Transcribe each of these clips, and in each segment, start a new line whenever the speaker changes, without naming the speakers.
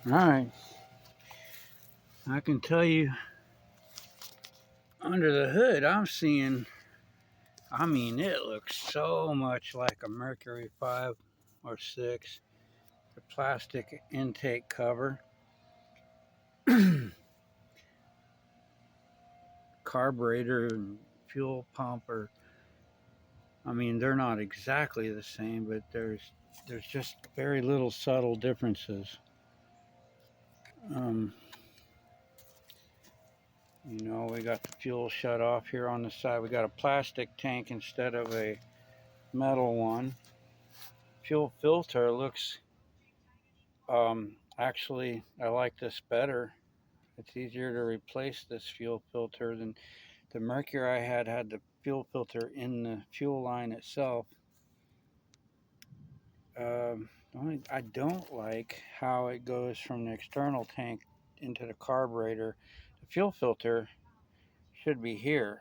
Alright, I can tell you under the hood I'm seeing, it looks so much like a Mercury 5 or 6. The plastic intake cover, carburetor and fuel pump they're not exactly the same, but there's just very little subtle differences. Um, we got the fuel shut off here on the side. We got a plastic tank instead of a metal one. Fuel filter looks, actually, I like this better. It's easier to replace this fuel filter than the Mercury I had the fuel filter in the fuel line itself. I don't like how it goes from the external tank into the carburetor. The fuel filter should be here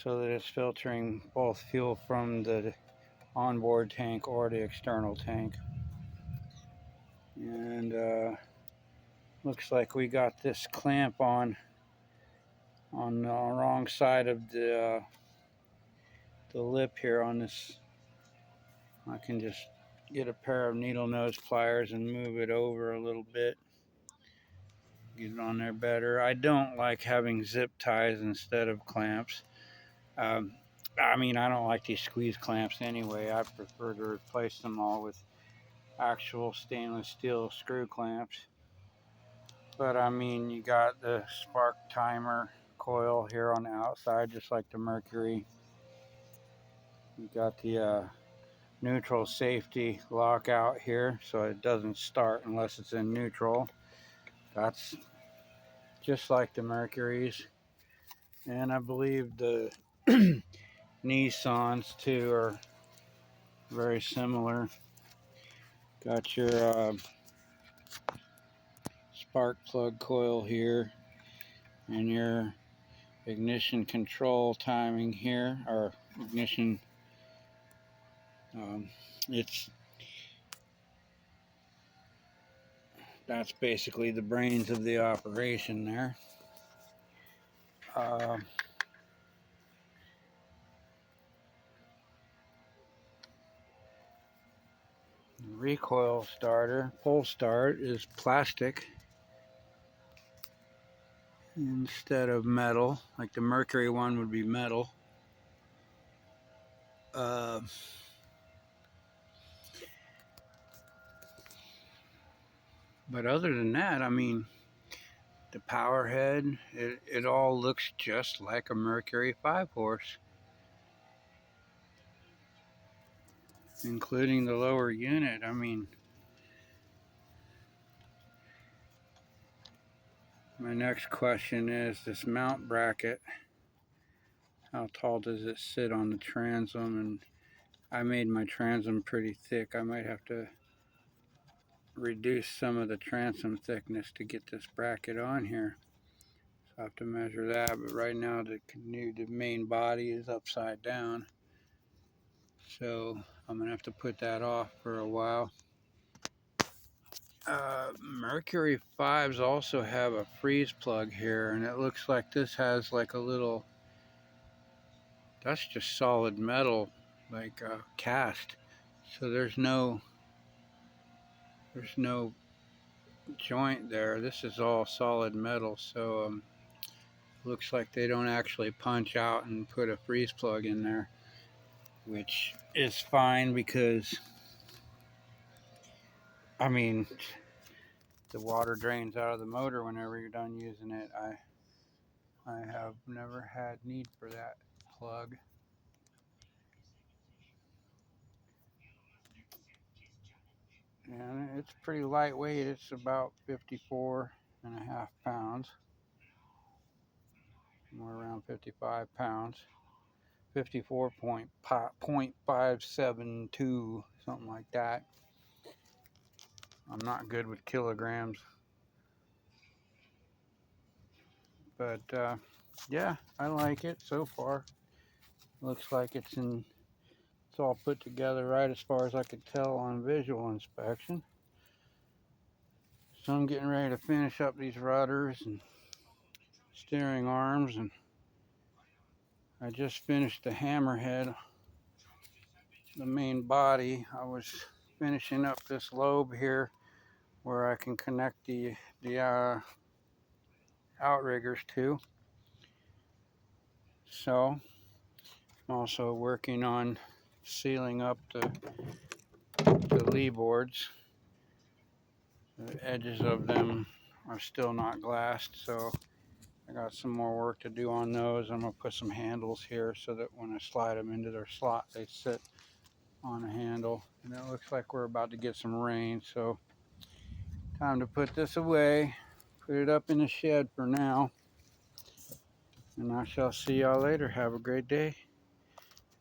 so that it's filtering both fuel from the onboard tank or the external tank. And looks like we got this clamp on the wrong side of the lip here on this. I can just get a pair of needle nose pliers and move it over a little bit, get it on there better. I don't like having zip ties instead of clamps. um, I don't like these squeeze clamps anyway. I prefer to replace them all with actual stainless steel screw clamps. But you got the spark timer coil here on the outside, just like the Mercury. You got the neutral safety lockout here, so it doesn't start unless it's in neutral. That's just like the Mercury's. And I believe the Nissans too are very similar. Got your spark plug coil here and your ignition control timing here, or ignition. It's That's basically the brains of the operation there. Uh, Recoil starter, pull start is plastic instead of metal, like the Mercury one would be metal. Uh, but other than that, the power head, it all looks just like a Mercury 5-horse, including the lower unit. My next question is this mount bracket. How tall does it sit on the transom? And I made my transom pretty thick. I might have to reduce some of the transom thickness to get this bracket on here. So I have to measure that. But right now the main body is upside down. So I'm going to have to put that off for a while. Mercury 5s also have a freeze plug here, and it looks like this has like a little, that's just solid metal, like cast. So there's no joint there. This is all solid metal. So looks like they don't actually punch out and put a freeze plug in there, which is fine because the water drains out of the motor whenever you're done using it. I have never had need for that plug. And it's pretty lightweight. It's about 54.5 pounds, more around 55 pounds. 54.572, something like that. I'm not good with kilograms, but yeah, I like it so far. Looks like it's all put together right as far as I could tell on visual inspection. So I'm getting ready to finish up these rudders and steering arms, and I just finished the hammerhead, the main body. I was finishing up this lobe here where I can connect the outriggers to. So I'm also working on sealing up the lee boards. The edges of them are still not glassed, so I got some more work to do on those. I'm going to put some handles here so that when I slide them into their slot, they sit on a handle. And it looks like we're about to get some rain, so time to put this away, put it up in the shed for now, and I shall see y'all later. Have a great day,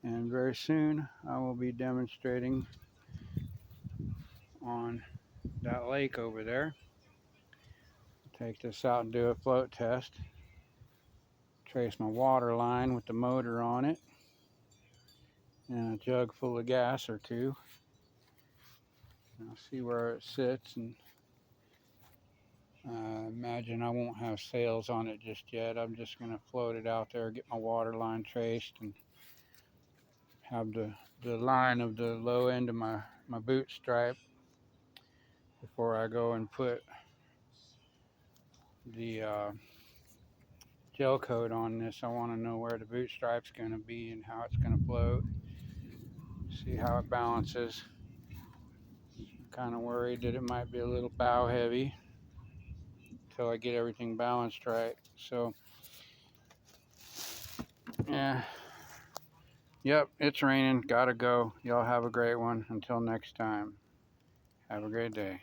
and very soon I will be demonstrating on that lake over there. Take this out and do a float test. Trace my water line with the motor on it and a jug full of gas or two. I'll see where it sits, and imagine I won't have sails on it just yet. I'm just going to float it out there, get my water line traced, and have the line of the low end of my boot stripe before I go and put the gel coat on this. I want to know where the boot stripe's going to be and how it's going to float. See how it balances. I'm kind of worried that it might be a little bow heavy until I get everything balanced right. So yeah, yep, it's raining. Gotta go. Y'all have a great one. Until next time, have a great day.